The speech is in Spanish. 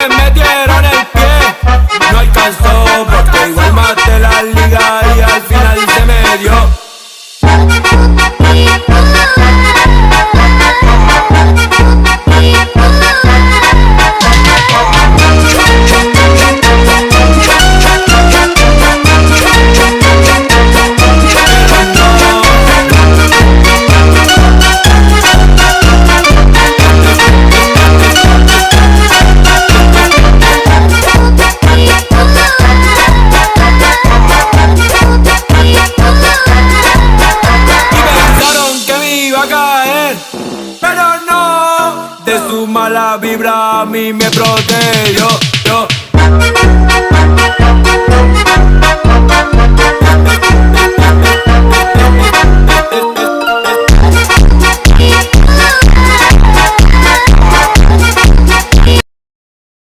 me metieron el pie. No alcanzó porque igual maté la liga y al final se me dio. Pero no, de su mala vibra a mí me protegió.